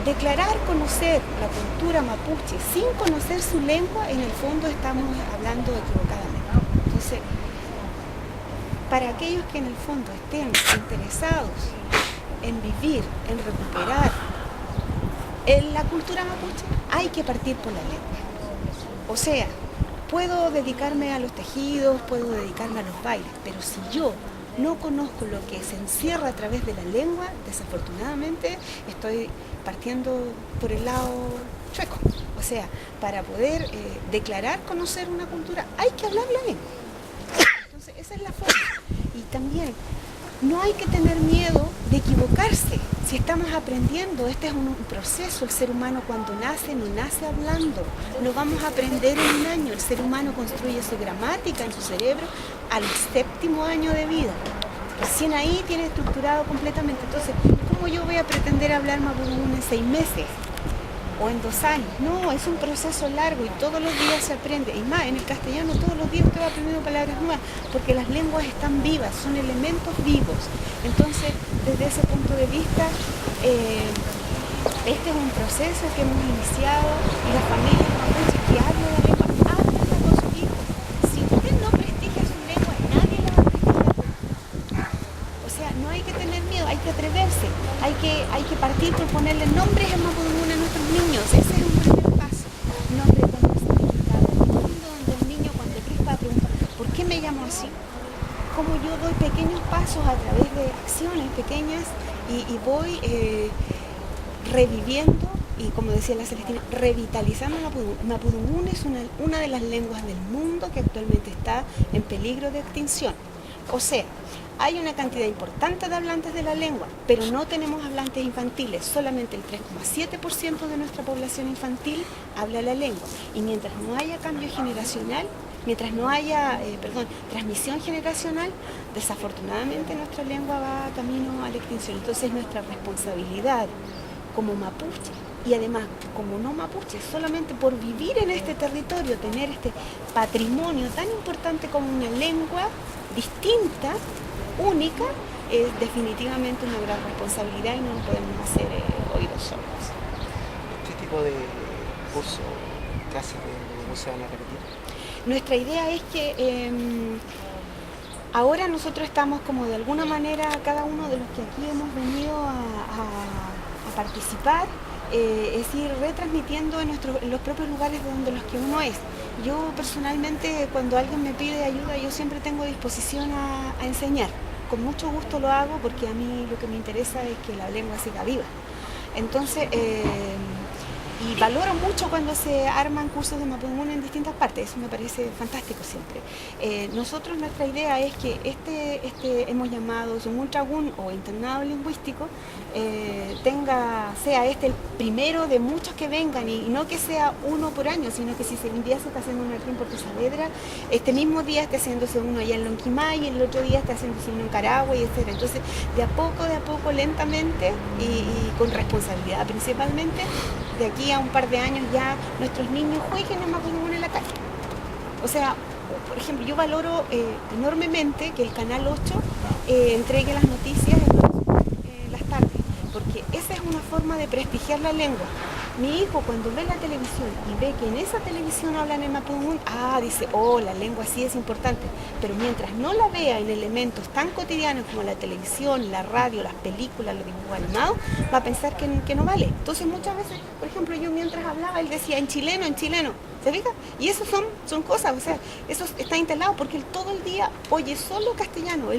declarar conocer la cultura mapuche sin conocer su lengua, en el fondo estamos hablando equivocadamente. Entonces, para aquellos que en el fondo estén interesados en vivir, en recuperar en la cultura mapuche, hay que partir por la lengua. O sea, puedo dedicarme a los tejidos, puedo dedicarme a los bailes, pero si yo no conozco lo que se encierra a través de la lengua, desafortunadamente estoy partiendo por el lado chueco. O sea, para poder declarar conocer una cultura, hay que hablar la lengua. Entonces, esa es la forma. Y también, no hay que tener miedo de equivocarse. Si estamos aprendiendo, este es un proceso. El ser humano cuando nace, no nace hablando. Lo vamos a aprender en un año. El ser humano construye su gramática en su cerebro al 7º año de vida. Recién ahí tiene estructurado completamente. Entonces, ¿cómo yo voy a pretender hablar mapudungún en 6 meses? O en 2 años. No, es un proceso largo y todos los días se aprende. Y más, en el castellano todos los días usted va aprendiendo palabras nuevas, porque las lenguas están vivas, son elementos vivos. Entonces, desde ese punto de vista, este es un proceso que hemos iniciado y las familias mapuches que hablan la lengua, háblenla con sus hijos. Si usted no prestigia su lengua, nadie la va a prestigiar. O sea, no hay que tener miedo, hay que atreverse, hay que partir por ponerle nombres en mapudungún a nuestros niños. Ese es un primer paso. Nombre con el significado profundo, donde el niño cuando crezca pregunta, ¿por qué me llamo así? Como yo doy pequeños pasos a través de acciones pequeñas y voy reviviendo y, como decía la Celestina, revitalizando mapudungún. Mapudungún es una de las lenguas del mundo que actualmente está en peligro de extinción. O sea, hay una cantidad importante de hablantes de la lengua, pero no tenemos hablantes infantiles. Solamente el 3,7% de nuestra población infantil habla la lengua. Y mientras no haya cambio generacional, mientras no haya transmisión generacional, desafortunadamente nuestra lengua va camino a la extinción. Entonces, nuestra responsabilidad como mapuche, y además como no mapuche, solamente por vivir en este territorio, tener este patrimonio tan importante como una lengua distinta, única, es definitivamente una gran responsabilidad y no nos podemos hacer oídos sordos. ¿Qué tipo de curso, clases de se van a repetir? Nuestra idea es que ahora nosotros estamos como de alguna manera, cada uno de los que aquí hemos venido a participar, es ir retransmitiendo en los propios lugares de donde los que uno es. Yo personalmente, cuando alguien me pide ayuda, yo siempre tengo disposición a enseñar. Con mucho gusto lo hago porque a mí lo que me interesa es que la lengua siga viva. Entonces, y valoro mucho cuando se arman cursos de mapudungún en distintas partes, eso me parece fantástico siempre. Nosotros, nuestra idea es que hemos llamado Sumultragún o internado lingüístico, sea este el primero de muchos que vengan y no que sea uno por año, sino que si un día se está haciendo uno aquí en Puerto Saavedra, este mismo día esté haciéndose uno allá en Lonquimay y el otro día esté haciéndose uno en Carahue, etc. Entonces, de a poco, lentamente y con responsabilidad principalmente, de aquí a un par de años ya nuestros niños jueguen en mapudungún en la calle. O sea, por ejemplo, yo valoro enormemente que el Canal 8 entregue las noticias en las tardes, porque esa es una forma de prestigiar la lengua. Mi hijo cuando ve la televisión y ve que en esa televisión hablan en mapudungún, dice, oh, la lengua sí es importante, pero mientras no la vea en elementos tan cotidianos como la televisión, la radio, las películas, los dibujos animados, va a pensar que no vale. Entonces muchas veces, por ejemplo, yo mientras hablaba, él decía en chileno, ¿se fija? Y eso son cosas, o sea, eso está instalado porque él todo el día oye solo castellano.